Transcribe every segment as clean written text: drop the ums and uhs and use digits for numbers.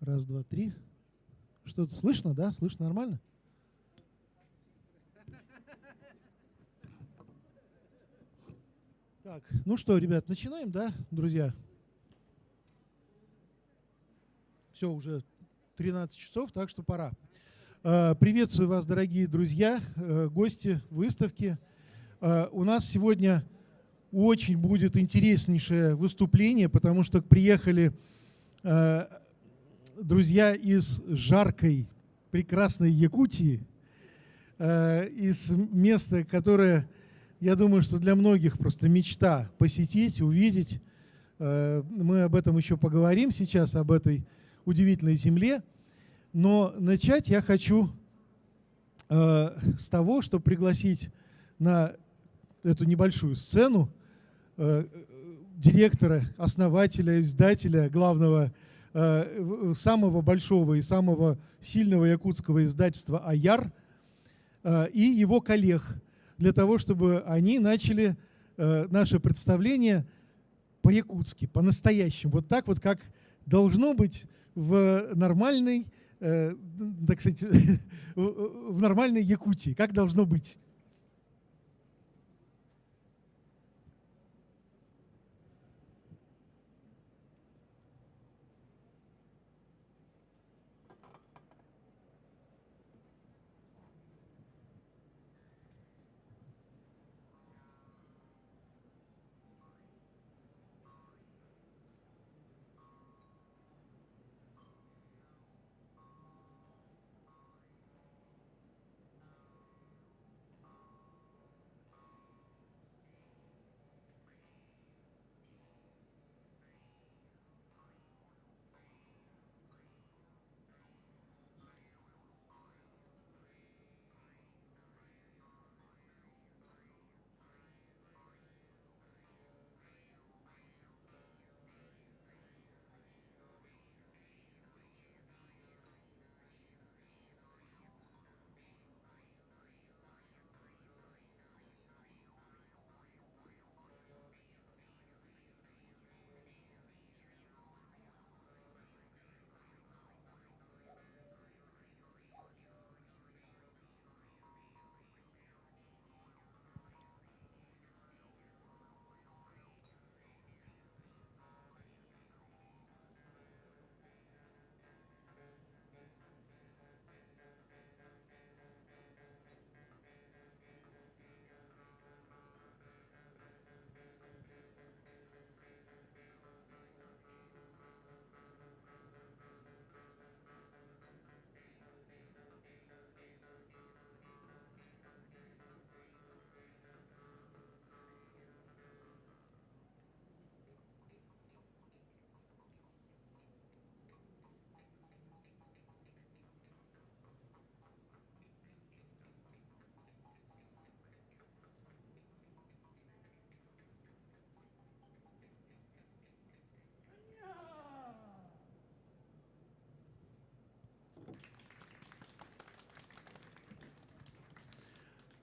Раз, два, три. Что-то слышно, да? Слышно нормально? Так, ну что, ребят, начинаем, да, друзья? Все, уже 13 часов, так что пора. Приветствую вас, дорогие друзья, гости выставки. У нас сегодня очень будет интереснейшее выступление, потому что приехали друзья из жаркой, прекрасной Якутии, из места, которое, я думаю, что для многих просто мечта посетить, увидеть. Мы об этом еще поговорим сейчас, об этой удивительной земле. Но начать я хочу с того, чтобы пригласить на эту небольшую сцену директора, основателя, издателя, главного, самого большого и самого сильного якутского издательства «Аяр» и его коллег, для того, чтобы они начали наше представление по-якутски, по-настоящему. Вот так вот, как должно быть в нормальной, так сказать, в нормальной Якутии, как должно быть.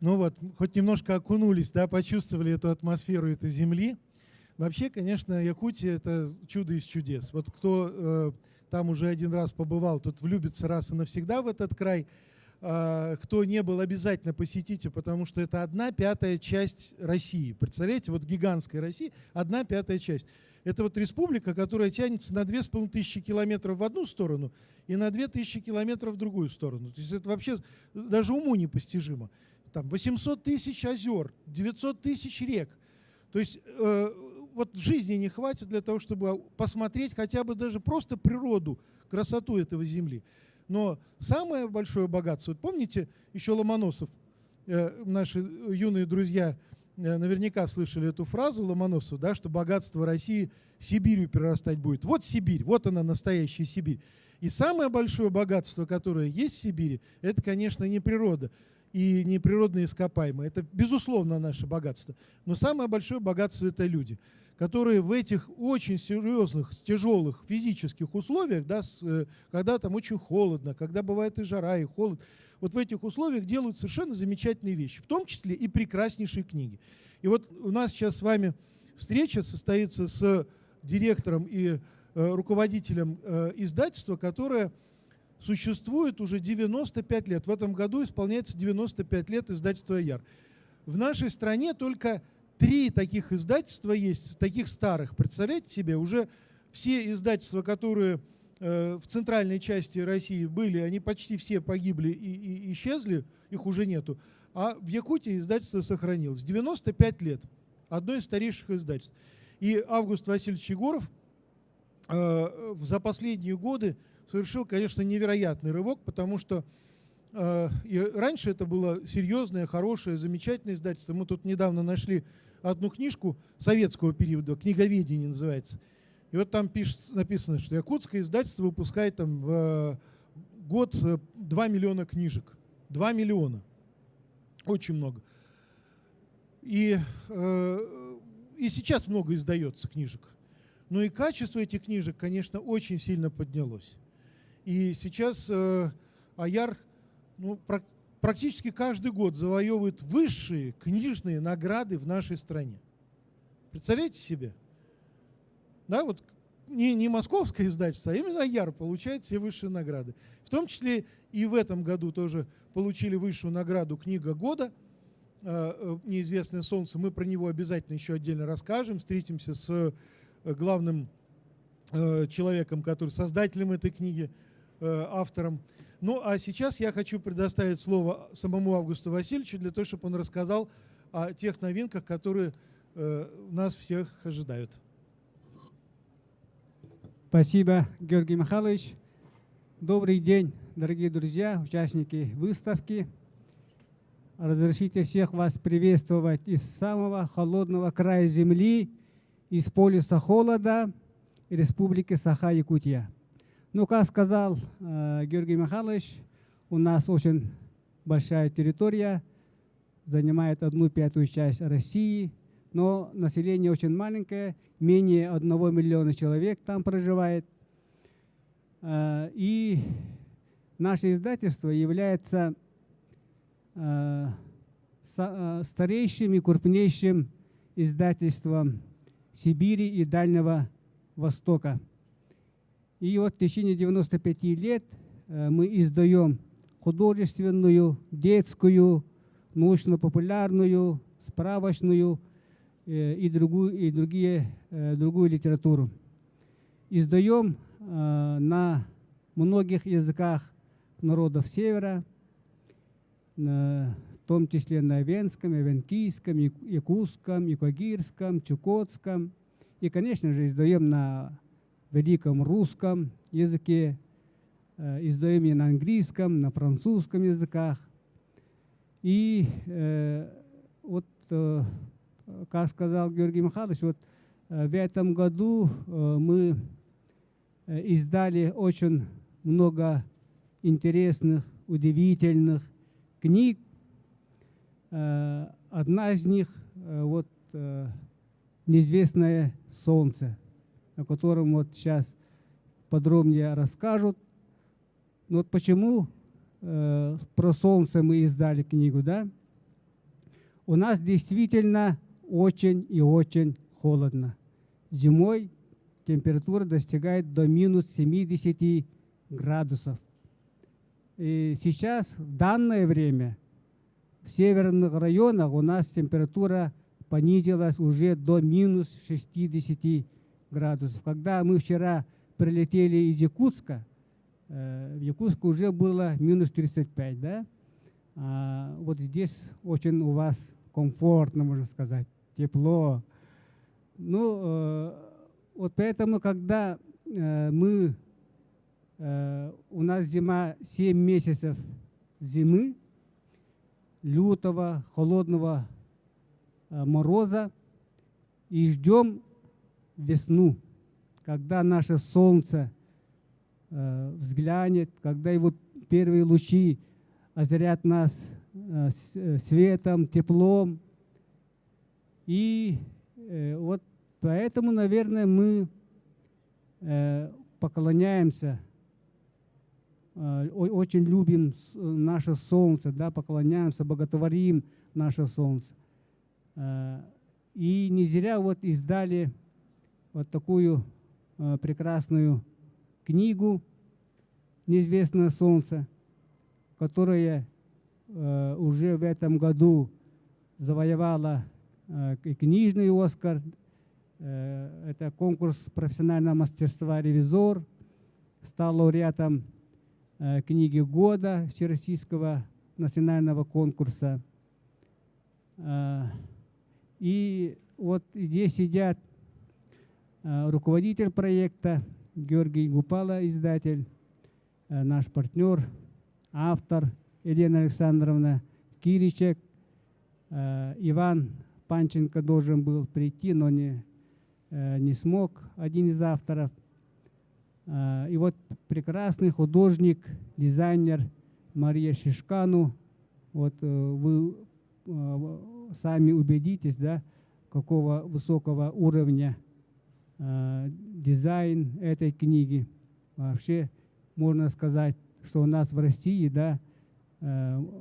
Ну вот, хоть немножко окунулись, да, почувствовали эту атмосферу этой земли. Вообще, конечно, Якутия – это чудо из чудес. Вот кто там уже один раз побывал, тот влюбится раз и навсегда в этот край. Кто не был, обязательно посетите, потому что это 1/5 часть России. Представляете, вот гигантская Россия, 1/5 часть. Это вот республика, которая тянется на 2500 километров в одну сторону и на 2000 километров в другую сторону. То есть это вообще даже уму непостижимо. Там 800 тысяч озер, 900 тысяч рек. То есть вот жизни не хватит для того, чтобы посмотреть хотя бы даже просто природу, красоту этого земли. Но самое большое богатство, вот помните, еще Ломоносов, наши юные друзья наверняка слышали эту фразу Ломоносова, да, что богатство России Сибирью перерастать будет. Вот Сибирь, вот она, настоящая Сибирь. И самое большое богатство, которое есть в Сибири, это, конечно, не природа и не природные ископаемые. Это, безусловно, наше богатство. Но самое большое богатство – это люди, которые в этих очень серьезных, тяжелых физических условиях, да, когда там очень холодно, когда бывает и жара, и холод, вот в этих условиях делают совершенно замечательные вещи, в том числе и прекраснейшие книги. И вот у нас сейчас с вами встреча состоится с директором и руководителем издательства, которое существует уже 95 лет. В этом году исполняется 95 лет издательства «Яр». В нашей стране только 3 таких издательства есть, таких старых. Представляете себе, уже все издательства, которые в центральной части России были, они почти все погибли и исчезли, их уже нету. А в Якутии издательство сохранилось. 95 лет. Одно из старейших издательств. И Август Васильевич Егоров за последние годы совершил, конечно, невероятный рывок, потому что и раньше это было серьезное, хорошее, замечательное издательство. Мы тут недавно нашли одну книжку советского периода, «Книговедение» называется. И вот там написано, что якутское издательство выпускает там в год 2 миллиона книжек. 2 миллиона. Очень много. И сейчас много издается книжек. Но и качество этих книжек, конечно, очень сильно поднялось. И сейчас АЯР практически каждый год завоевывает высшие книжные награды в нашей стране. Представляете себе? Да, вот не московское издательство, а именно АЯР получает все высшие награды. В том числе и в этом году тоже получили высшую награду «Книга года», «Неизвестное солнце». Мы про него обязательно еще отдельно расскажем. Встретимся с главным человеком, который создателем этой книги, автором. Ну, а сейчас я хочу предоставить слово самому Августу Васильевичу для того, чтобы он рассказал о тех новинках, которые нас всех ожидают. Спасибо, Георгий Михайлович. Добрый день, дорогие друзья, участники выставки. Разрешите всех вас приветствовать из самого холодного края земли, из полюса холода, Республики Саха-Якутия. Ну, как сказал Георгий Михайлович, у нас очень большая территория, занимает 1/5 часть России, но население очень маленькое, менее 1 миллиона человек там проживает. И наше издательство является старейшим и крупнейшим издательством Сибири и Дальнего Востока. И вот в течение 95 лет мы издаем художественную, детскую, научно-популярную, справочную и другую литературу. Издаем на многих языках народов Севера, в том числе на венском, эвенкийском, якутском, икогирском, чукотском. И, конечно же, издаем на великом русском языке, издаем и на английском, на французском языках. И вот, как сказал Георгий Михайлович, вот в этом году мы издали очень много интересных, удивительных книг. Одна из них вот «Неизвестное солнце», о котором вот сейчас подробнее расскажут. Но вот почему про солнце мы издали книгу, да? У нас действительно очень и очень холодно. Зимой температура достигает до минус 70 градусов. И сейчас, в данное время, в северных районах у нас температура понизилась уже до минус 60 градусов. Когда мы вчера прилетели из Якутска, в Якутске уже было минус 35, да? А вот здесь очень у вас комфортно, можно сказать, тепло. Ну, вот поэтому, когда у нас зима, 7 месяцев зимы, лютого, холодного мороза, и ждем весну, когда наше солнце взглянет, когда его первые лучи озарят нас светом, теплом. И вот поэтому, наверное, мы поклоняемся, очень любим наше солнце, да, поклоняемся, боготворим наше солнце. И не зря вот издали вот такую прекрасную книгу «Неизвестное солнце», которая уже в этом году завоевала и книжный «Оскар». Это конкурс профессионального мастерства «Ревизор». Стал лауреатом книги года Всероссийского национального конкурса. И вот здесь сидят руководитель проекта Георгий Гупала, издатель, наш партнер, автор Елена Александровна Киричек. Иван Панченко должен был прийти, но не смог, один из авторов. И вот прекрасный художник, дизайнер Мария Шишкану. Вот вы сами убедитесь, да, какого высокого уровня дизайн этой книги. Вообще можно сказать, что у нас в России, да,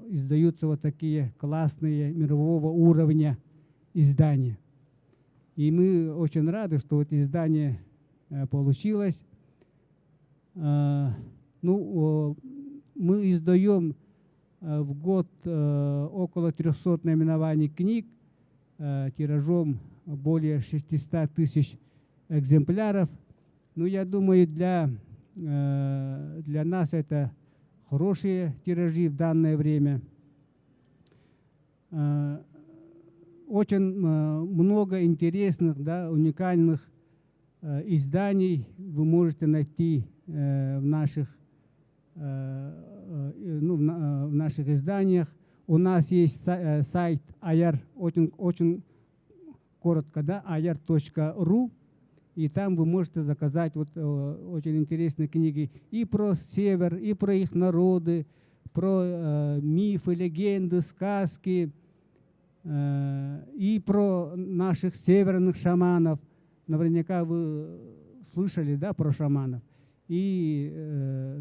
издаются вот такие классные мирового уровня издания. И мы очень рады, что вот издание получилось. Ну, мы издаем в год около 300 наименований книг тиражом более 600 тысяч экземпляров. Ну, я думаю, для нас это хорошие тиражи в данное время. Очень много интересных, да, уникальных изданий вы можете найти в наших изданиях. У нас есть сайт ayar, очень коротко, да, ayar.ru, и там вы можете заказать вот очень интересные книги и про север, и про их народы, про мифы, легенды, сказки, и про наших северных шаманов. Наверняка вы слышали, да, про шаманов. И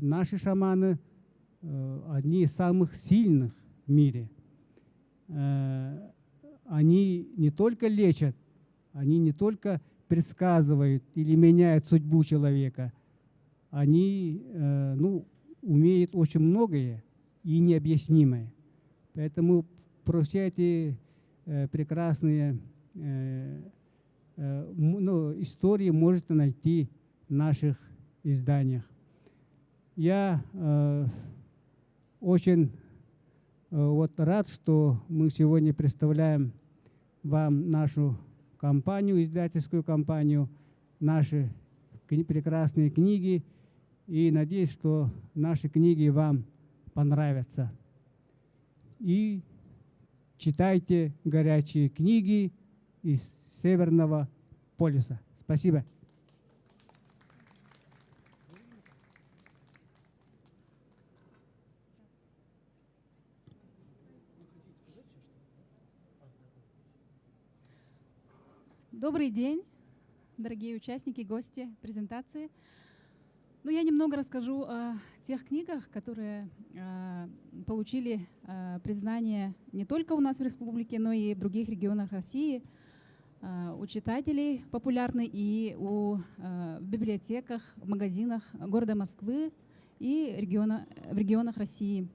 наши шаманы одни из самых сильных в мире. Они не только лечат, они не только предсказывают или меняют судьбу человека, они умеют очень многое и необъяснимое. Поэтому про все эти прекрасные истории можете найти в наших изданиях. Я очень рад, что мы сегодня представляем вам нашу компанию, издательскую компанию, наши прекрасные книги, и надеюсь, что наши книги вам понравятся. И читайте горячие книги из Северного полюса. Спасибо. Добрый день, дорогие участники, гости презентации. Ну, я немного расскажу о тех книгах, которые получили признание не только у нас в республике, но и в других регионах России, у читателей популярны и в библиотеках, в магазинах города Москвы и в регионах России.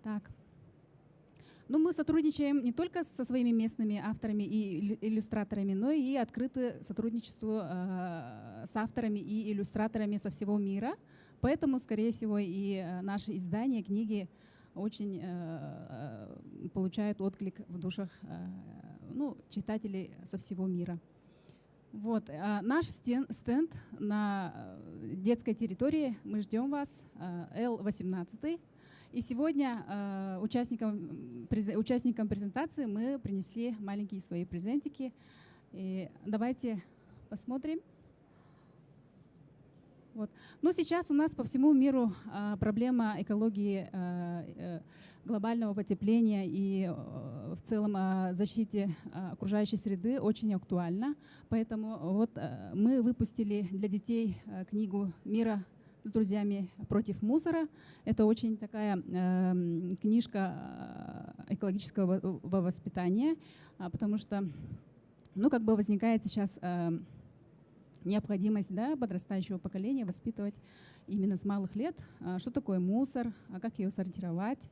Так. Ну, мы сотрудничаем не только со своими местными авторами и иллюстраторами, но и открыты сотрудничеству с авторами и иллюстраторами со всего мира. Поэтому, скорее всего, и наши издания, книги очень получают отклик в душах читателей со всего мира. Вот. Наш стенд на детской территории, мы ждем вас, L18. И сегодня участникам презентации мы принесли маленькие свои презентики. И давайте посмотрим. Вот. Ну, сейчас у нас по всему миру проблема экологии, глобального потепления и в целом защите окружающей среды очень актуальна. Поэтому вот мы выпустили для детей книгу «Мира с друзьями против мусора». Это очень такая книжка экологического воспитания, потому что возникает сейчас необходимость, да, подрастающего поколения воспитывать именно с малых лет, что такое мусор, как ее сортировать,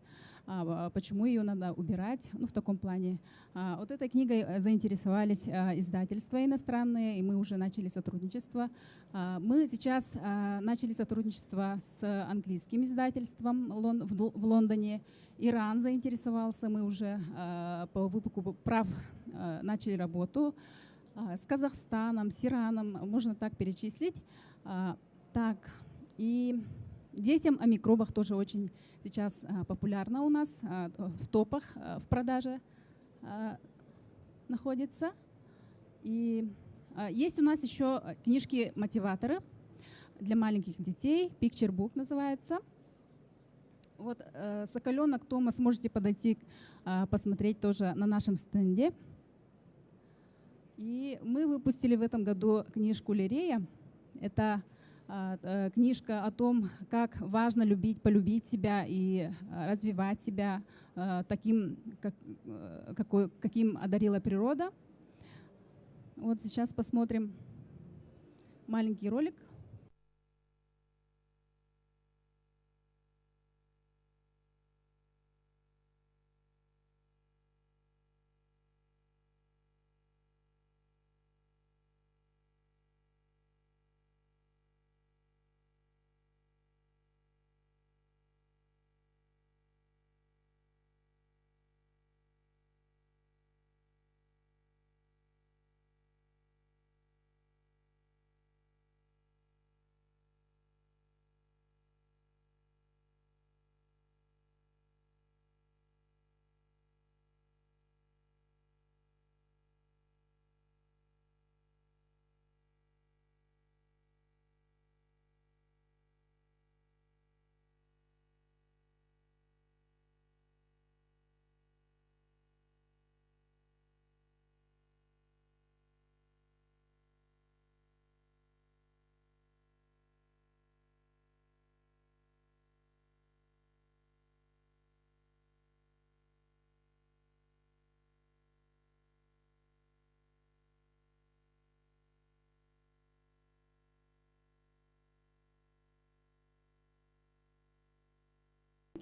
почему ее надо убирать, ну, в таком плане. Вот этой книгой заинтересовались издательства иностранные, и мы уже начали сотрудничество. Мы сейчас начали сотрудничество с английским издательством в Лондоне. Иран заинтересовался, мы уже по выпуску прав начали работу. С Казахстаном, с Ираном, можно так перечислить. Так, и детям о микробах тоже очень сейчас популярно у нас, в топах в продаже находится. И есть у нас еще книжки-мотиваторы для маленьких детей, Picture Book называется. Вот Соколенок Томас, можете подойти посмотреть тоже на нашем стенде. И мы выпустили в этом году книжку Лирея. Это книжка о том, как важно полюбить себя и развивать себя таким, каким одарила природа. Вот сейчас посмотрим маленький ролик.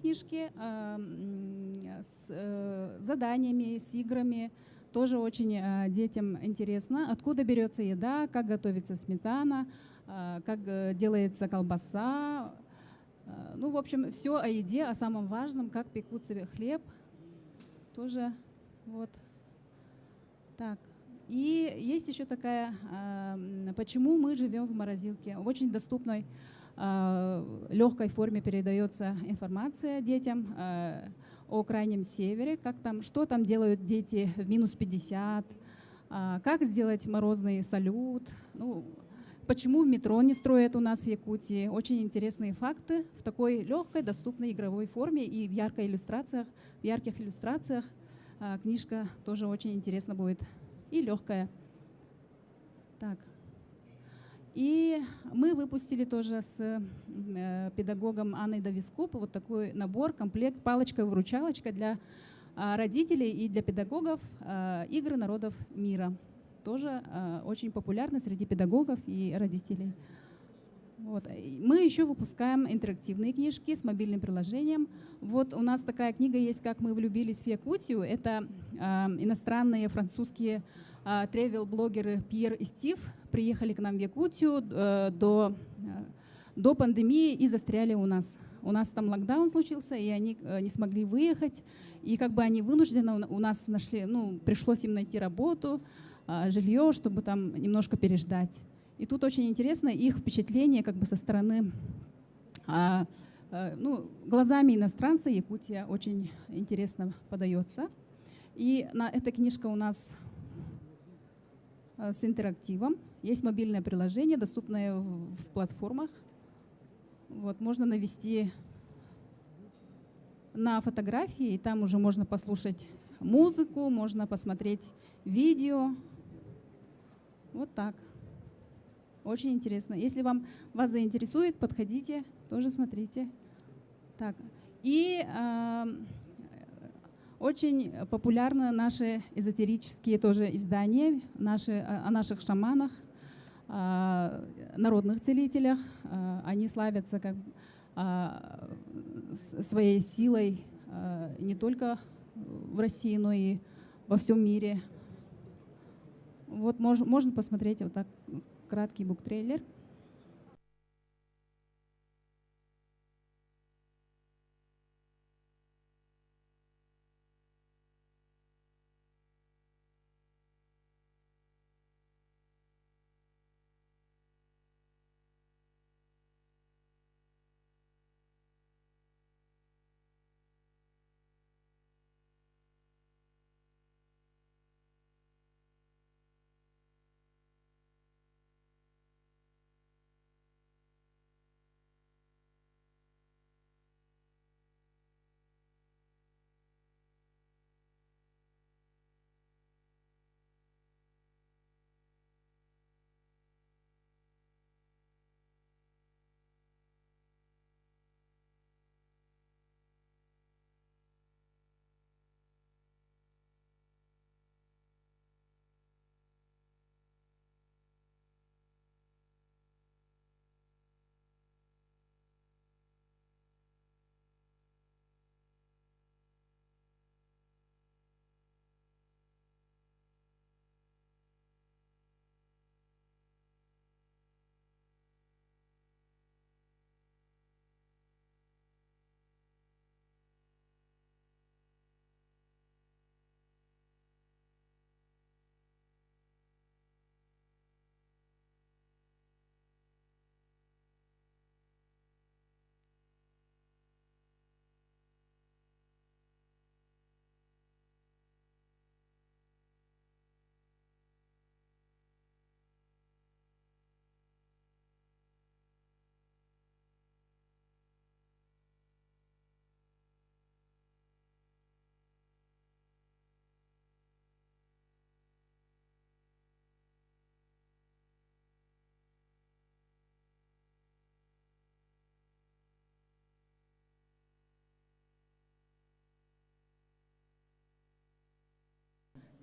Книжки с заданиями, с играми. Тоже очень детям интересно. Откуда берется еда, как готовится сметана, как делается колбаса. Ну, в общем, все о еде, о самом важном, как пекут себе хлеб. Тоже вот так. И есть еще такая, почему мы живем в морозилке. В очень доступной, легкой форме передается информация детям о Крайнем Севере, что там делают дети в минус 50, как сделать морозный салют, ну, почему метро не строят у нас в Якутии. Очень интересные факты в такой легкой, доступной игровой форме и в ярких иллюстрациях. Книжка тоже очень интересна будет и легкая. Так. И мы выпустили тоже с педагогом Анной Давискуп вот такой набор, комплект, палочка-выручалочка для родителей и для педагогов «Игры народов мира». Тоже очень популярны среди педагогов и родителей. Вот. Мы еще выпускаем интерактивные книжки с мобильным приложением. Вот у нас такая книга есть «Как мы влюбились в Якутию». Это иностранные французские тревел-блогеры Пьер и Стив приехали к нам в Якутию до пандемии и застряли у нас. У нас там локдаун случился, и они не смогли выехать. И как бы они вынуждены у нас нашли, ну, пришлось им найти работу, жилье, чтобы там немножко переждать. И тут очень интересно их впечатление как бы со стороны, ну, глазами иностранца Якутия очень интересно подается. И эта книжка у нас с интерактивом. Есть мобильное приложение, доступное в платформах. Вот, можно навести на фотографии, и там уже можно послушать музыку, можно посмотреть видео. Вот так. Очень интересно. Если вас заинтересует, подходите, тоже смотрите. Так. И очень популярны наши эзотерические тоже издания о наших шаманах. народных целителях. Они славятся как своей силой не только в России, но и во всем мире. Вот можно посмотреть вот так краткий буктрейлер.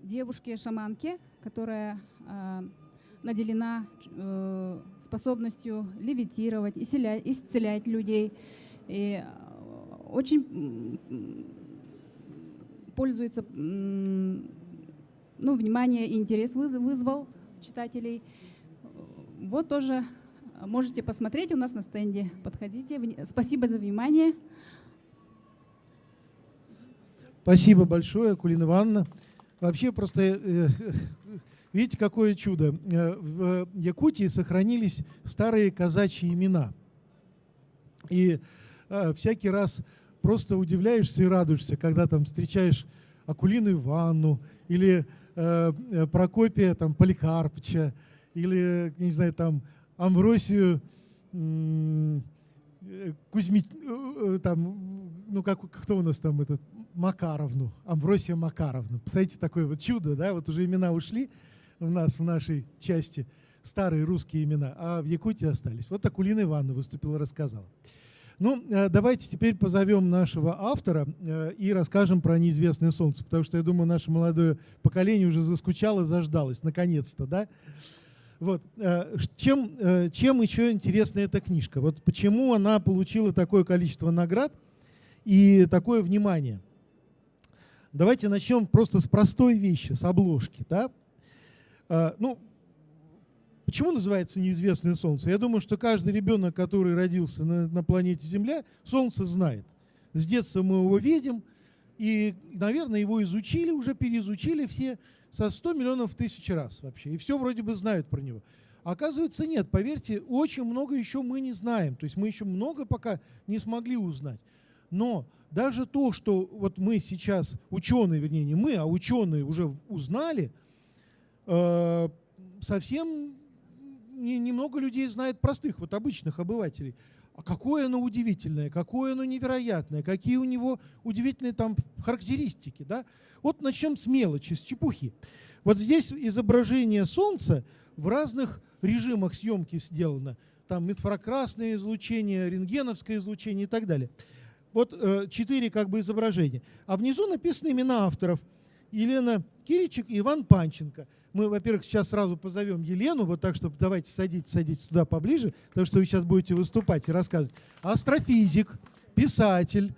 Девушке-шаманке, которая наделена способностью левитировать, исцелять людей. И очень пользуется, внимание и интерес вызвал читателей. Вот тоже можете посмотреть у нас на стенде. Подходите. Спасибо за внимание. Спасибо большое, Акулина Ивановна. Вообще просто, видите, какое чудо. В Якутии сохранились старые казачьи имена. И всякий раз просто удивляешься и радуешься, когда там встречаешь Акулину Ивановну или Прокопия там, Поликарпыча, или, не знаю, там Амвросию кто у нас там этот, Макаровну, Амвросия Макаровна. Представляете, такое вот чудо, да, вот уже имена ушли у нас в нашей части, старые русские имена, а в Якутии остались. Вот Акулина Ивановна выступила, рассказала. Ну, давайте теперь позовем нашего автора и расскажем про «Неизвестное солнце», потому что, я думаю, наше молодое поколение уже заскучало, заждалось, наконец-то, да? Вот. Чем еще интересна эта книжка? Вот почему она получила такое количество наград и такое внимание? Давайте начнем просто с простой вещи, с обложки. Да? Почему называется «Неизвестное солнце»? Я думаю, что каждый ребенок, который родился на планете Земля, солнце знает. С детства мы его видим, и, наверное, его изучили, уже переизучили все со 100 миллионов тысяч раз вообще. И все вроде бы знают про него. А оказывается, нет. Поверьте, очень много еще мы не знаем. То есть мы еще много пока не смогли узнать. Но даже то, что вот мы сейчас, ученые, вернее, не мы, а ученые уже узнали, совсем немного людей знает, простых, вот обычных обывателей. А какое оно удивительное, какое оно невероятное, какие у него удивительные там характеристики. Да? Вот начнем с мелочи, с чепухи. Вот здесь изображение Солнца в разных режимах съемки сделано. Там инфракрасное излучение, рентгеновское излучение и так далее. Вот 4 как бы изображения. А внизу написаны имена авторов. Елена Киричек и Иван Панченко. Мы, во-первых, сейчас сразу позовем Елену, вот так, чтобы давайте садитесь туда поближе, потому что вы сейчас будете выступать и рассказывать. Астрофизик, писатель,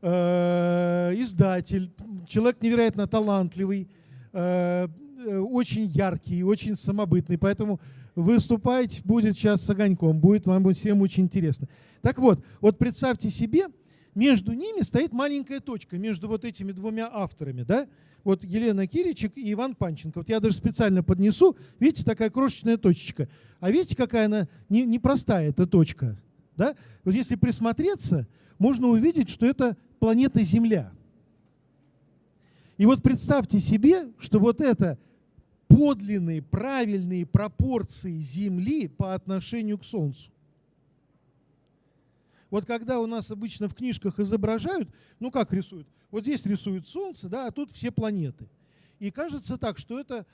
издатель, человек невероятно талантливый, очень яркий, очень самобытный, поэтому выступать будет сейчас с огоньком, будет вам всем очень интересно. Так вот, вот представьте себе, между ними стоит маленькая точка, между вот этими двумя авторами, да? Вот Елена Киричек и Иван Панченко. Вот я даже специально поднесу, видите, такая крошечная точечка. А видите, какая она непростая, эта точка, да? Вот если присмотреться, можно увидеть, что это планета Земля. И вот представьте себе, что вот это подлинные, правильные пропорции Земли по отношению к Солнцу. Вот когда у нас обычно в книжках изображают, ну как рисуют? Вот здесь рисуют Солнце, да, а тут все планеты. И кажется так, что это,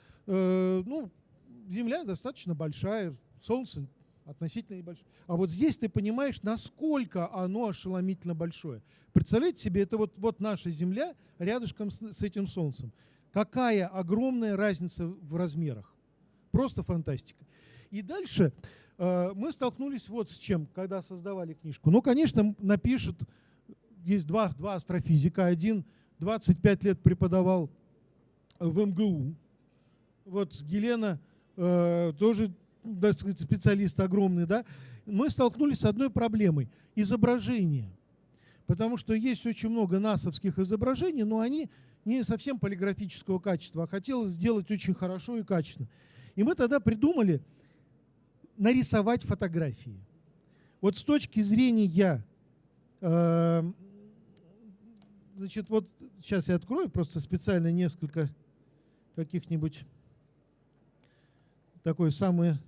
Земля достаточно большая, Солнце относительно небольшое. А вот здесь ты понимаешь, насколько оно ошеломительно большое. Представляете себе, это вот наша Земля рядышком с этим Солнцем. Какая огромная разница в размерах. Просто фантастика. И дальше мы столкнулись вот с чем, когда создавали книжку. Ну, конечно, напишут, есть два астрофизика. Один 25 лет преподавал в МГУ. Вот Елена тоже специалист огромный, да. Мы столкнулись с одной проблемой – изображение. Потому что есть очень много насовских изображений, но они не совсем полиграфического качества, а хотелось сделать очень хорошо и качественно. И мы тогда придумали нарисовать фотографии. Вот с точки зрения, значит, вот сейчас я открою просто специально несколько каких-нибудь, такое самое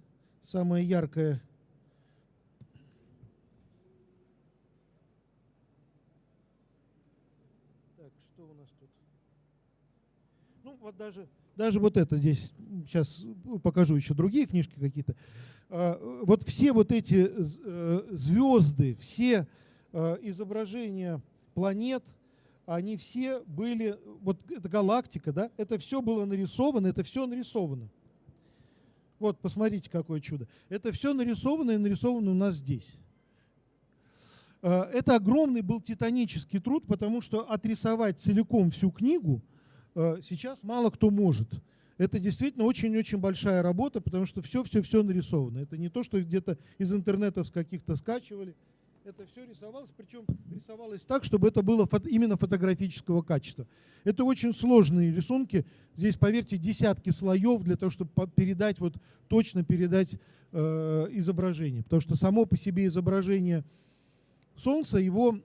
яркое. Так, что у нас тут? Ну, вот даже вот это здесь, сейчас покажу еще другие книжки какие-то. Вот все вот эти звезды, все изображения планет, они все были, вот эта галактика, да, это все было нарисовано, это все нарисовано. Вот, посмотрите, какое чудо. Это все нарисовано и нарисовано у нас здесь. Это огромный был титанический труд, потому что отрисовать целиком всю книгу сейчас мало кто может. Это действительно очень-очень большая работа, потому что все нарисовано. Это не то, что где-то из интернета с каких-то скачивали. Это все рисовалось, причем рисовалось так, чтобы это было именно фотографического качества. Это очень сложные рисунки. Здесь, поверьте, десятки слоев для того, чтобы передать, вот, точно передать изображение. Потому что само по себе изображение Солнца, его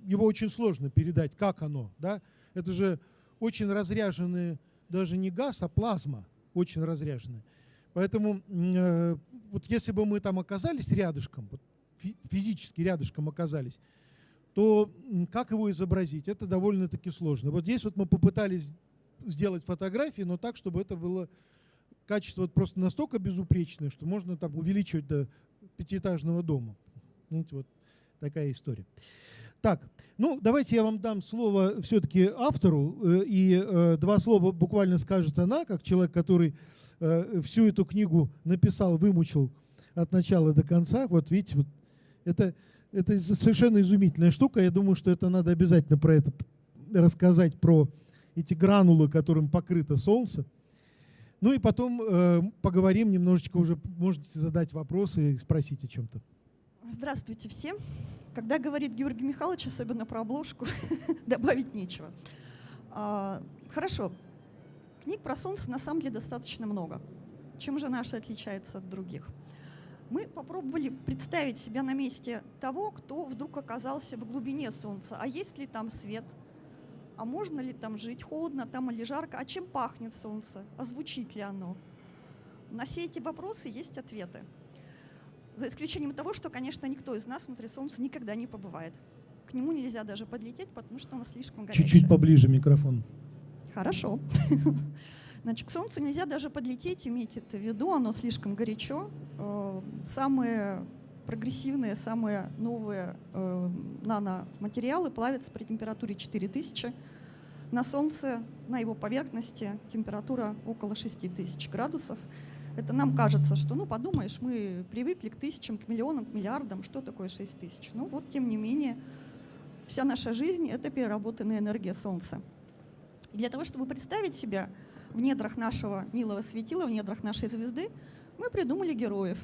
очень сложно передать, как оно. Да? Это же очень разряженные, даже не газ, а плазма, очень разряженная. Поэтому вот если бы мы там оказались рядышком, вот, физически рядышком оказались, то как его изобразить? Это довольно-таки сложно. Вот здесь вот мы попытались сделать фотографии, но так, чтобы это было качество вот просто настолько безупречное, что можно там увеличивать до пятиэтажного дома. Знаете, вот такая история. Так, ну давайте я вам дам слово все-таки автору, и два слова буквально скажет она, как человек, который всю эту книгу написал, вымучил от начала до конца. Вот видите, вот это совершенно изумительная штука. Я думаю, что это надо обязательно про это рассказать, про эти гранулы, которым покрыто Солнце. Ну и потом поговорим немножечко, уже можете задать вопросы и спросить о чем-то. Здравствуйте всем. Когда говорит Георгий Михайлович, особенно про обложку, добавить нечего. Хорошо. Книг про Солнце на самом деле достаточно много. Чем же наша отличается от других? Мы попробовали представить себя на месте того, кто вдруг оказался в глубине Солнца. А есть ли там свет? А можно ли там жить? Холодно там или жарко? А чем пахнет Солнце? А звучит ли оно? На все эти вопросы есть ответы. За исключением того, что, конечно, никто из нас внутри Солнца никогда не побывает. К нему нельзя даже подлететь, потому что оно слишком горячее. Чуть-чуть поближе микрофон. Хорошо. Значит, к Солнцу нельзя даже подлететь, имейте это в виду, оно слишком горячо. Самые прогрессивные, самые новые наноматериалы плавятся при температуре 4000. На Солнце, на его поверхности температура около 6000 градусов. Это нам кажется, что, ну, подумаешь, мы привыкли к тысячам, к миллионам, к миллиардам. Что такое 6000? Ну вот, тем не менее, вся наша жизнь — это переработанная энергия Солнца. И для того, чтобы представить себя в недрах нашего милого светила, в недрах нашей звезды, мы придумали героев.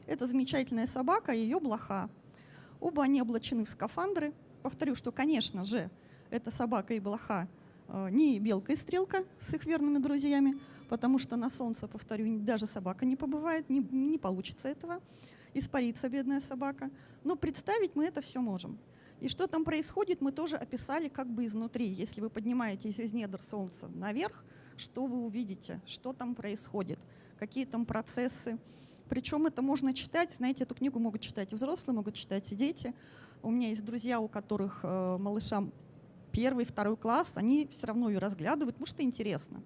Это замечательная собака и ее блоха. Оба они облачены в скафандры. Повторю, что, конечно же, эта собака и блоха не белка и стрелка с их верными друзьями, потому что на Солнце, повторю, даже собака не побывает, не получится этого, испарится бедная собака. Но представить мы это все можем. И что там происходит, мы тоже описали как бы изнутри. Если вы поднимаетесь из недр Солнца наверх, что вы увидите, что там происходит, какие там процессы. Причем это можно читать, знаете, эту книгу могут читать и взрослые, могут читать и дети. У меня есть друзья, у которых малышам 1-2 класс, они все равно ее разглядывают, потому что интересно.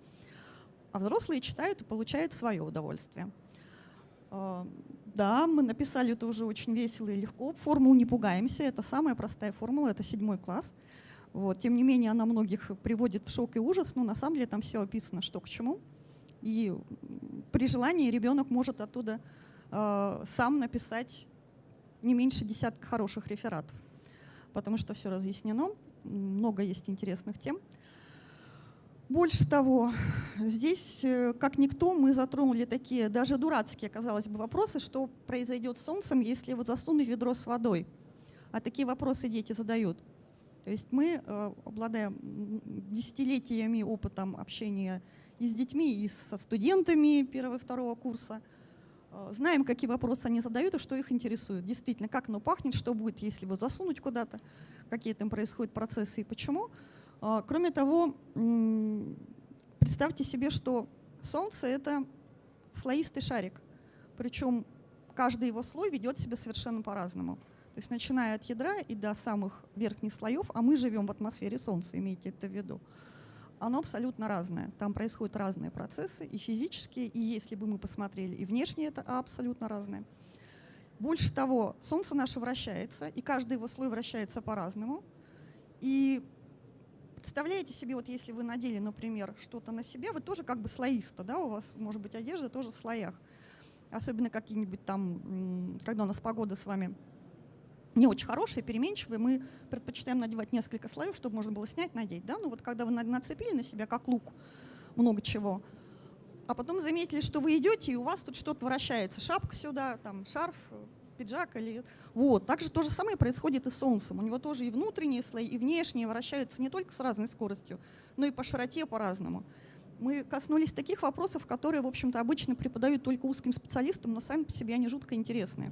А взрослые читают и получают свое удовольствие. Да, мы написали это уже очень весело и легко. Формулу не пугаемся, это самая простая формула, это 7 класс. Вот. Тем не менее, она многих приводит в шок и ужас, но на самом деле там все описано, что к чему. И при желании ребенок может оттуда сам написать не меньше десятка хороших рефератов, потому что все разъяснено, много есть интересных тем. Больше того, здесь, как никто, мы затронули такие даже дурацкие, казалось бы, вопросы, что произойдет с Солнцем, если вот засунуть ведро с водой. А такие вопросы дети задают. То есть мы, обладая десятилетиями опытом общения и с детьми, и со студентами 1-2 курса, знаем, какие вопросы они задают и что их интересует. Действительно, как оно пахнет, что будет, если его засунуть куда-то, какие там происходят процессы и почему. Кроме того, представьте себе, что Солнце — это слоистый шарик. Причем каждый его слой ведет себя совершенно по-разному. То есть начиная от ядра и до самых верхних слоев, а мы живем в атмосфере Солнца, имейте это в виду, оно абсолютно разное. Там происходят разные процессы, и физические, и если бы мы посмотрели, и внешне это абсолютно разное. Больше того, Солнце наше вращается, и каждый его слой вращается по-разному. И представляете себе, вот если вы надели, например, что-то на себя, вы тоже как бы слоисто, да, у вас может быть одежда тоже в слоях. Особенно какие-нибудь там, когда у нас погода с вами не очень хорошие, переменчивые, мы предпочитаем надевать несколько слоев, чтобы можно было снять, надеть. Да? Ну вот когда вы нацепили на себя, как лук, много чего, а потом заметили, что вы идете, и у вас тут что-то вращается. Шапка сюда, там, шарф, пиджак. Или... Вот. Также то же самое происходит и с Солнцем. У него тоже и внутренние слои, и внешние вращаются не только с разной скоростью, но и по широте по-разному. Мы коснулись таких вопросов, которые, в общем-то, обычно преподают только узким специалистам, но сами по себе они жутко интересные.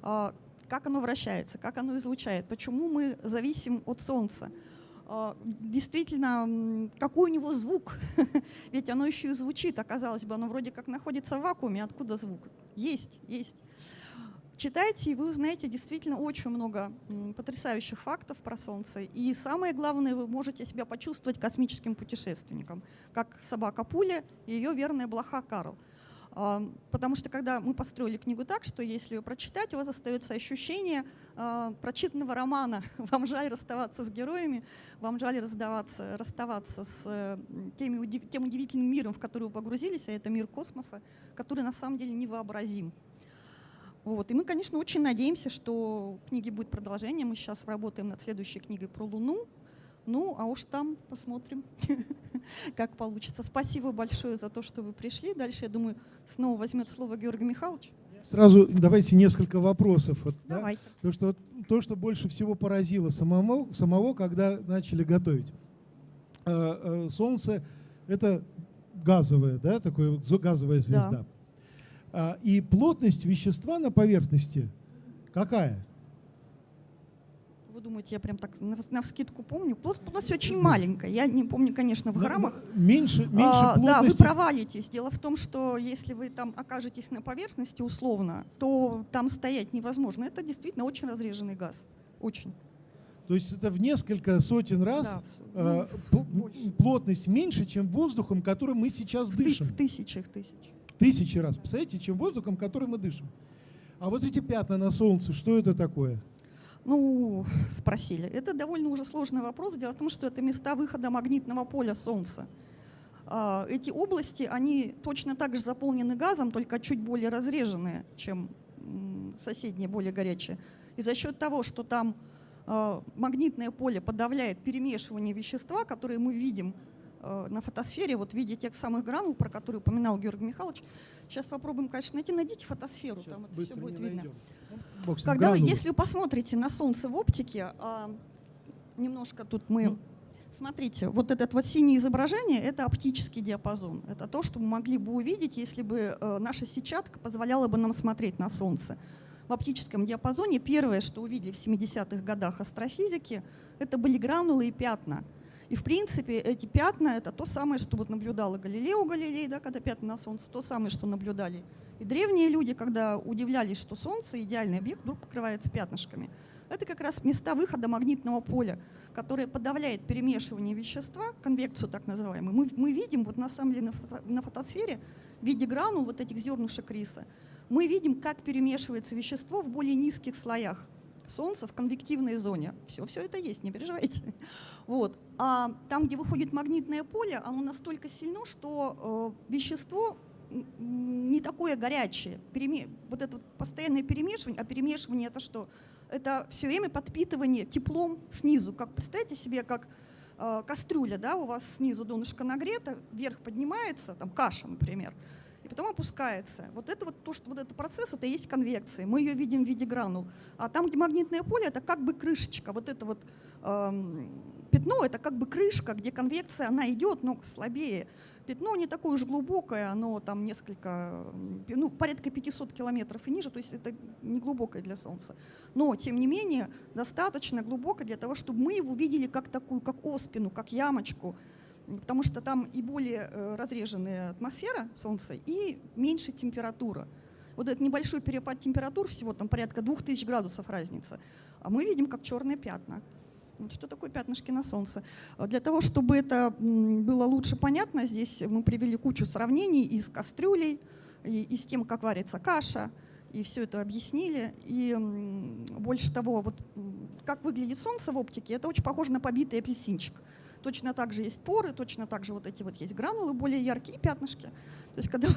Как оно вращается, как оно излучает, почему мы зависим от Солнца. Действительно, какой у него звук, ведь оно еще и звучит, оказалось бы, оно вроде как находится в вакууме, откуда звук? Есть. Читайте, и вы узнаете действительно очень много потрясающих фактов про Солнце. И самое главное, вы можете себя почувствовать космическим путешественником, как собака Пуля и ее верная блоха Карл. Потому что когда мы построили книгу так, что если ее прочитать, у вас остается ощущение прочитанного романа. Вам жаль расставаться с героями, вам жаль расставаться с тем удивительным миром, в который вы погрузились, а это мир космоса, который на самом деле невообразим. Вот. И мы, конечно, очень надеемся, что у книги будет продолжение. Мы сейчас работаем над следующей книгой про Луну. Ну, а уж там посмотрим, как получится. Спасибо большое за то, что вы пришли. Дальше, я думаю, снова возьмет слово Георгий Михайлович. Сразу давайте несколько вопросов. Вот, Давайте. Да? То, что больше всего поразило самого, когда начали готовить. Солнце — это газовая, да, такая газовая звезда. Да. И плотность вещества на поверхности какая? Вы думаете, я прям так навскидку помню? Плотность очень маленькая. Я не помню, конечно, в граммах. Меньше плотности. Да, вы провалитесь. Дело в том, что если вы там окажетесь на поверхности условно, то там стоять невозможно. Это действительно очень разреженный газ. Очень. То есть это в несколько сотен раз плотность меньше, чем воздухом, которым мы сейчас дышим. В тысячах. Тысячи раз. Представляете, чем воздухом, которым мы дышим. А вот эти пятна на Солнце, что это такое? Ну, спросили. Это довольно уже сложный вопрос. Дело в том, что это места выхода магнитного поля Солнца. Эти области, они точно так же заполнены газом, только чуть более разреженные, чем соседние, более горячие. И за счет того, что там магнитное поле подавляет перемешивание вещества, которые мы видим на фотосфере, вот в виде тех самых гранул, про которые упоминал Георгий Михайлович. Сейчас попробуем, конечно, найти. Найдите фотосферу, Сейчас, там это все будет видно. Когда Если вы посмотрите на Солнце в оптике, немножко тут мы... Смотрите, вот это вот синее изображение — это оптический диапазон. Это то, что мы могли бы увидеть, если бы наша сетчатка позволяла бы нам смотреть на Солнце. В оптическом диапазоне первое, что увидели в 70-х годах астрофизики, это были гранулы и пятна. И в принципе эти пятна — это то самое, что вот наблюдал и Галилео Галилей, да, когда пятна на Солнце, то самое, что наблюдали и древние люди, когда удивлялись, что Солнце, идеальный объект, вдруг покрывается пятнышками. Это как раз места выхода магнитного поля, которое подавляет перемешивание вещества, конвекцию так называемую. Мы видим вот на самом деле на фотосфере в виде гранул вот этих зернышек риса, мы видим, как перемешивается вещество в более низких слоях Солнца в конвективной зоне. Все это есть, не переживайте. Вот. А там, где выходит магнитное поле, оно настолько сильно, что вещество не такое горячее. Вот это вот постоянное перемешивание, а перемешивание — это что? Это все время подпитывание теплом снизу. Как, представьте себе, как кастрюля, да, у вас снизу донышко нагрето, вверх поднимается, там каша, например, и потом опускается. Вот это вот то, что вот этот процесс, это и есть конвекция. Мы ее видим в виде гранул. А там, где магнитное поле, это как бы крышечка. Вот это вот пятно — это как бы крышка, где конвекция, она идет, но слабее. Пятно не такое уж глубокое, оно там несколько, порядка 500 километров и ниже, то есть это не глубокое для Солнца. Но, тем не менее, достаточно глубокое для того, чтобы мы его видели как такую, как оспину, как ямочку, потому что там и более разреженная атмосфера Солнца, и меньше температура. Вот этот небольшой перепад температур, всего там порядка 2000 градусов разница, а мы видим как черные пятна. Вот что такое пятнышки на Солнце? Для того, чтобы это было лучше понятно, здесь мы привели кучу сравнений и с кастрюлей, и с тем, как варится каша, и все это объяснили. И больше того, вот как выглядит Солнце в оптике, это очень похоже на побитый апельсинчик. Точно так же есть поры, точно так же вот эти вот есть гранулы, более яркие пятнышки. То есть когда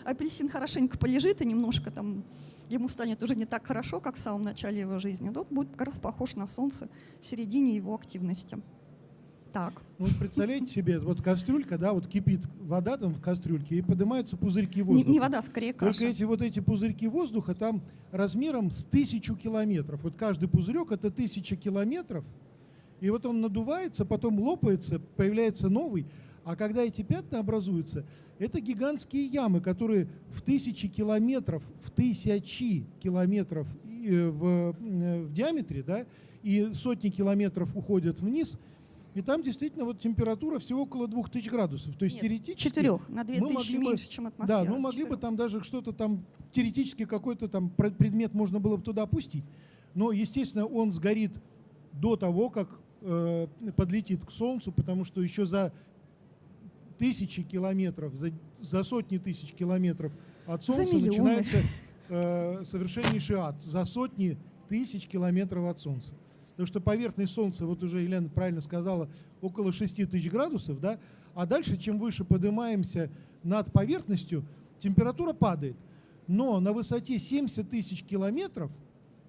апельсин хорошенько полежит и немножко там ему станет уже не так хорошо, как в самом начале его жизни, тот будет как раз похож на Солнце в середине его активности. Так. Ну, представляете себе, вот кастрюлька, да, вот кипит вода там в кастрюльке, и поднимаются пузырьки воздуха. Не вода, скорее каша. Только эти пузырьки воздуха там размером с 1000 километров. Вот каждый пузырек — это 1000 километров. И вот он надувается, потом лопается, появляется новый. А когда эти пятна образуются, это гигантские ямы, которые в 1000 километров в диаметре, да, и сотни километров уходят вниз. И там действительно вот температура всего около 2000 градусов. То есть Нет, теоретически 4, на 2000 меньше, чем атмосфера. Да, ну могли 4. бы там даже что-то там, теоретически какой-то там предмет можно было бы туда опустить. Но, естественно, он сгорит до того, как подлетит к Солнцу, потому что еще за тысячи километров, за сотни тысяч километров от Солнца начинается совершеннейший ад. За сотни тысяч километров от Солнца. Потому что поверхность Солнца, вот уже Елена правильно сказала, около 6000 градусов, да, а дальше, чем выше поднимаемся над поверхностью, температура падает. Но на высоте 70 тысяч километров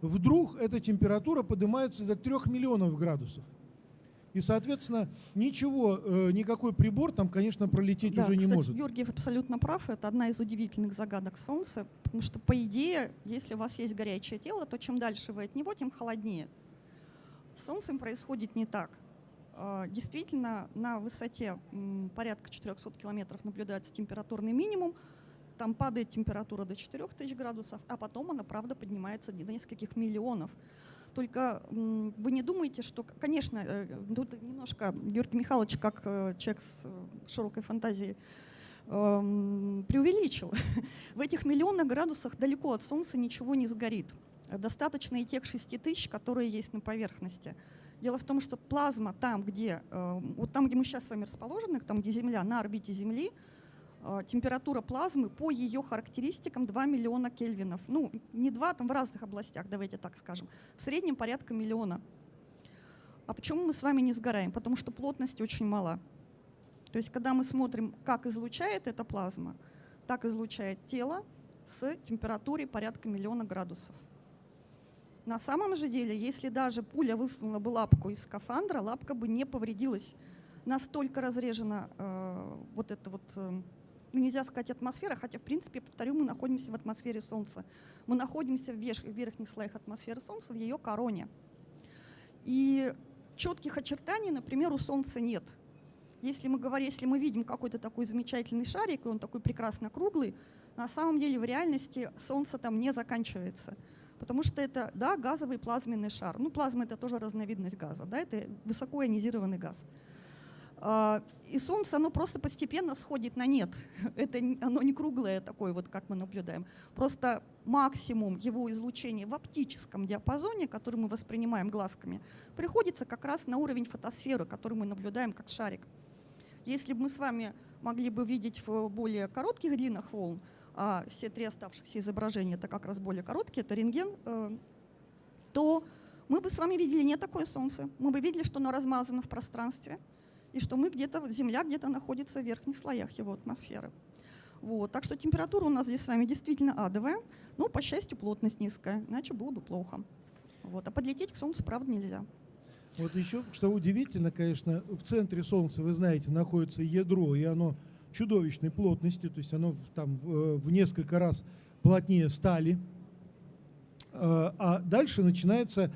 вдруг эта температура поднимается до 3 миллионов градусов. И, соответственно, никакой прибор там, конечно, пролететь уже не может. Георгий абсолютно прав. Это одна из удивительных загадок Солнца. Потому что, по идее, если у вас есть горячее тело, то чем дальше вы от него, тем холоднее. С Солнцем происходит не так. Действительно, на высоте порядка 400 километров наблюдается температурный минимум. Там падает температура до 4000 градусов, а потом она, правда, поднимается до нескольких миллионов. Только вы не думаете, что, конечно, тут немножко Георгий Михайлович, как человек с широкой фантазией, преувеличил. В этих миллионах градусах далеко от Солнца ничего не сгорит. Достаточно и тех 6000, которые есть на поверхности. Дело в том, что плазма там, где мы сейчас с вами расположены, там, где Земля, на орбите Земли, температура плазмы по ее характеристикам 2 миллиона кельвинов. Ну, не 2, там в разных областях, давайте так скажем. В среднем порядка миллиона. А почему мы с вами не сгораем? Потому что плотность очень мала. То есть, когда мы смотрим, как излучает эта плазма, так излучает тело с температурой порядка 1 миллиона градусов. На самом же деле, если даже пуля высунула бы лапку из скафандра, лапка бы не повредилась. Настолько разрежена вот эта вот, ну, нельзя сказать атмосфера, хотя, в принципе, повторю, мы находимся в атмосфере Солнца. Мы находимся в верхних слоях атмосферы Солнца, в ее короне. И четких очертаний, например, у Солнца нет. Если мы видим какой-то такой замечательный шарик, и он такой прекрасно круглый, на самом деле в реальности Солнце там не заканчивается. Потому что это, да, газовый плазменный шар. Ну, плазма — это тоже разновидность газа, да, это высокоионизированный газ. И Солнце, оно просто постепенно сходит на нет. Оно не круглое такое, вот как мы наблюдаем. Просто максимум его излучения в оптическом диапазоне, который мы воспринимаем глазками, приходится как раз на уровень фотосферы, который мы наблюдаем как шарик. Если бы мы с вами могли бы видеть в более коротких длинах волн, а все 3 оставшихся изображения — это как раз более короткие, это рентген, то мы бы с вами видели не такое Солнце. Мы бы видели, что оно размазано в пространстве, и что Земля где-то находится в верхних слоях его атмосферы. Вот. Так что температура у нас здесь с вами действительно адовая, но, по счастью, плотность низкая, иначе было бы плохо. Вот. А подлететь к Солнцу, правда, нельзя. Вот еще, что удивительно, конечно, в центре Солнца, вы знаете, находится ядро, и оно чудовищной плотности, то есть оно там в несколько раз плотнее стали. А дальше начинается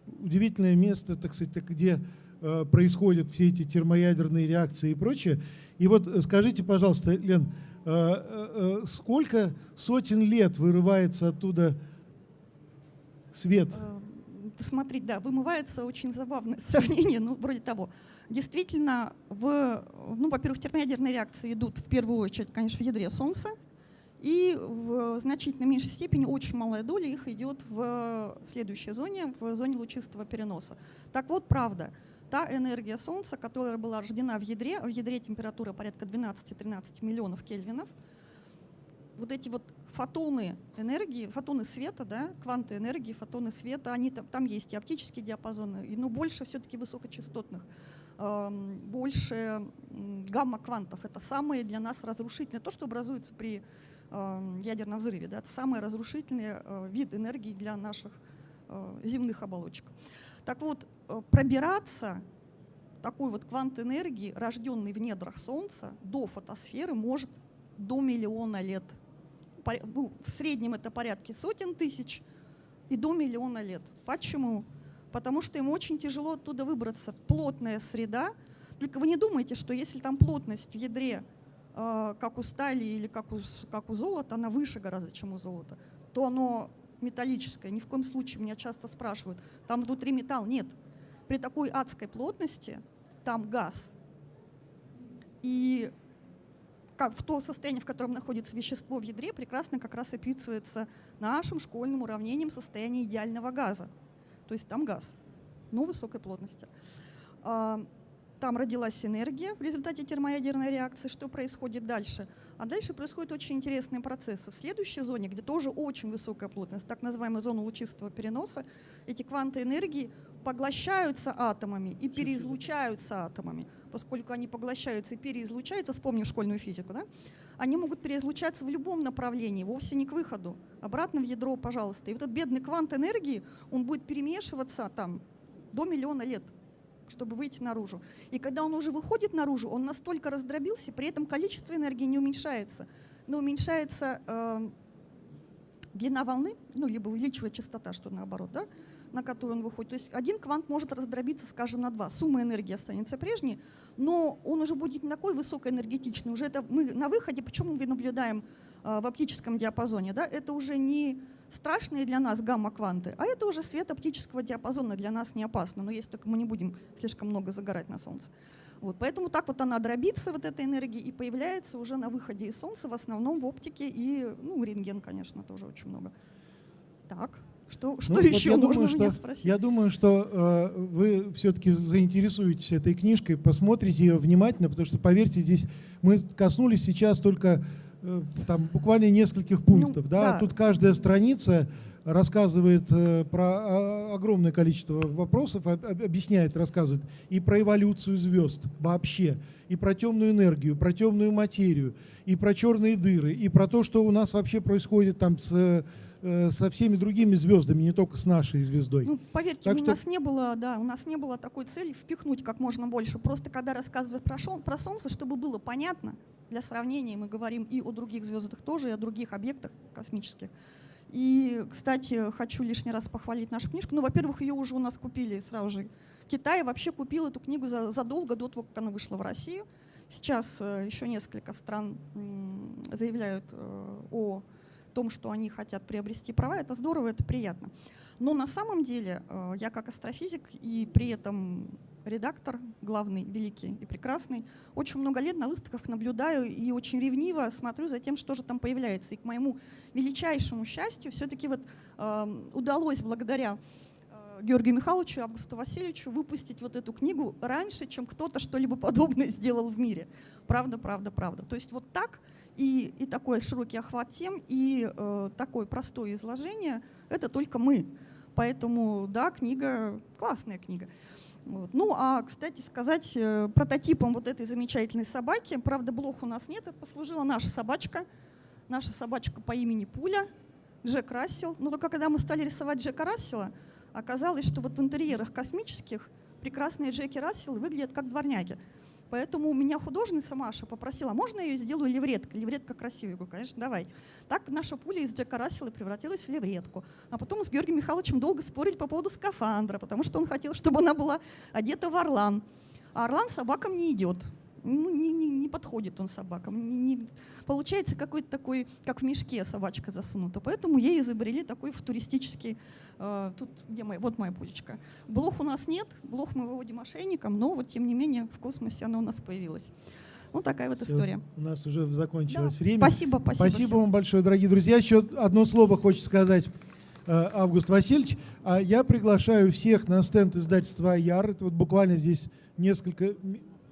удивительное место, так сказать, где происходят все эти термоядерные реакции и прочее. И вот скажите, пожалуйста, Лен, сколько сотен лет вырывается оттуда свет? Смотрите, да, вымывается очень забавное сравнение, ну, вроде того. Действительно, во-первых, термоядерные реакции идут в первую очередь, конечно, в ядре Солнца, и в значительно меньшей степени, очень малая доля их идет в следующей зоне, в зоне лучистого переноса. Так вот, правда, та энергия Солнца, которая была рождена в ядре температура порядка 12-13 миллионов кельвинов, вот эти вот фотоны энергии, фотоны света, да, кванты энергии, фотоны света, они там есть и оптические диапазоны, но больше все-таки высокочастотных, больше гамма-квантов. Это самые для нас разрушительные, то, что образуется при ядерном взрыве, да, это самый разрушительный вид энергии для наших земных оболочек. Так вот, пробираться такой вот квант энергии, рожденный в недрах Солнца, до фотосферы может до 1 миллиона лет. В среднем это порядки сотен тысяч и до 1 миллиона лет. Почему? Потому что им очень тяжело оттуда выбраться. Плотная среда. Только вы не думайте, что если там плотность в ядре, как у стали или как у золота, она выше гораздо, чем у золота, то оно металлическое. Ни в коем случае, меня часто спрашивают, там внутри металл. Нет. При такой адской плотности там газ. И в то состояние, в котором находится вещество в ядре, прекрасно как раз описывается нашим школьным уравнением состояния идеального газа. То есть там газ, но высокой плотности. Там родилась энергия в результате термоядерной реакции. Что происходит дальше? А дальше происходят очень интересные процессы. В следующей зоне, где тоже очень высокая плотность, так называемая зона лучистого переноса, эти кванты энергии поглощаются атомами и переизлучаются атомами. Поскольку они поглощаются и переизлучаются, вспомним школьную физику, да? Они могут переизлучаться в любом направлении, вовсе не к выходу. Обратно в ядро, пожалуйста. И вот этот бедный квант энергии, он будет перемешиваться там до 1 миллиона лет, чтобы выйти наружу. И когда он уже выходит наружу, он настолько раздробился, при этом количество энергии не уменьшается, но уменьшается длина волны, ну, либо увеличивает частота, что наоборот, да, на которую он выходит. То есть один квант может раздробиться, скажем, на 2. Сумма энергии останется прежней, но он уже будет не такой высокоэнергетичный. Уже это мы на выходе, почему мы наблюдаем в оптическом диапазоне, да, это уже не страшные для нас гамма-кванты, а это уже свет оптического диапазона, для нас не опасно, но если только мы не будем слишком много загорать на Солнце. Вот, поэтому так вот она дробится, вот эта энергия, и появляется уже на выходе из Солнца, в основном в оптике и, ну, рентген, конечно, тоже очень много. Так, Что Ну, вот еще можно меня спросить? я думаю, что вы все-таки заинтересуетесь этой книжкой, посмотрите ее внимательно, потому что, поверьте, здесь мы коснулись сейчас только там буквально нескольких пунктов. Да? да. Тут каждая страница рассказывает про огромное количество вопросов, объясняет, рассказывает и про эволюцию звезд вообще, и про темную энергию, про темную материю, и про черные дыры, и про то, что у нас вообще происходит там со всеми другими звездами, не только с нашей звездой. Ну, поверьте, Так у что- нас не было, да, у нас не было такой цели впихнуть как можно больше. Просто когда рассказывают про Солнце, чтобы было понятно, для сравнения мы говорим и о других звездах тоже, и о других объектах космических. И, кстати, хочу лишний раз похвалить нашу книжку. Ну, во-первых, ее уже у нас купили сразу же. Китай вообще купил эту книгу задолго до того, как она вышла в Россию. Сейчас еще несколько стран заявляют о том, что они хотят приобрести права. Это здорово, это приятно. Но на самом деле я как астрофизик и при этом редактор, главный, великий и прекрасный, очень много лет на выставках наблюдаю и очень ревниво смотрю за тем, что же там появляется. И к моему величайшему счастью все-таки вот удалось благодаря Георгию Михайловичу и Августу Васильевичу выпустить вот эту книгу раньше, чем кто-то что-либо подобное сделал в мире. Правда, правда, правда. То есть вот так и такой широкий охват тем, и такое простое изложение — это только мы. Поэтому, да, книга, классная книга. Вот. Ну, а, кстати сказать, прототипом вот этой замечательной собаки, правда, блох у нас нет, это послужила наша собачка по имени Пуля, Джек Рассел. Но только когда мы стали рисовать Джека Рассела, оказалось, что вот в интерьерах космических прекрасные Джеки Расселы выглядят как дворняги. Поэтому у меня художница Маша попросила, можно я ее сделаю левреткой? Левретка красивая. Я говорю, конечно, давай. Так наша Пуля из Джека Рассела превратилась в левретку. А потом мы с Георгием Михайловичем долго спорили по поводу скафандра, потому что он хотел, чтобы она была одета в орлан. А орлан собакам не идет. Ну, не подходит он собакам. Получается какой-то такой, как в мешке собачка засунута. Поэтому ей изобрели такой футуристический... Тут, где моя? Вот моя пулечка. Блох у нас нет, блох мы выводим ошейником, но вот тем не менее в космосе она у нас появилась. Вот такая вот история. У нас уже закончилось Да. время. Спасибо. Спасибо вам большое, дорогие друзья. Еще одно слово хочет сказать Август Васильевич. Я приглашаю всех на стенд издательства «Аяр». Это вот буквально здесь несколько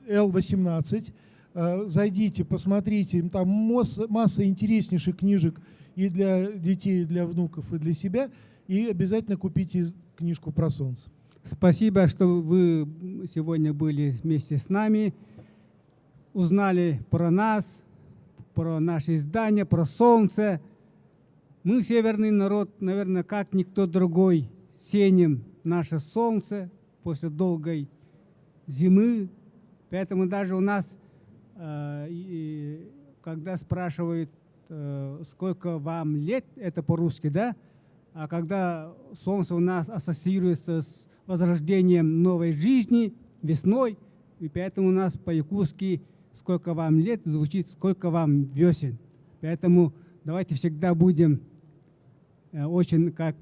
Л-18. Зайдите, посмотрите. Там масса интереснейших книжек и для детей, и для внуков, и для себя. И обязательно купите книжку про Солнце. Спасибо, что вы сегодня были вместе с нами, узнали про нас, про наше издание, про Солнце. Мы, северный народ, наверное, как никто другой, ценим наше Солнце после долгой зимы. Поэтому даже у нас, когда спрашивают, сколько вам лет, это по-русски, да? А когда Солнце у нас ассоциируется с возрождением новой жизни, весной, и поэтому у нас по-якутски «сколько вам лет» звучит «сколько вам весен». Поэтому давайте всегда будем очень как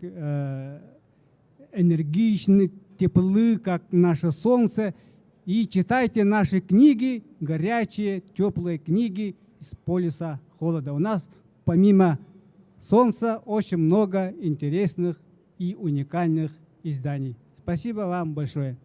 энергичны, теплы, как наше Солнце, и читайте наши книги, горячие, теплые книги из полюса холода. У нас помимо Солнца очень много интересных и уникальных изданий. Спасибо вам большое.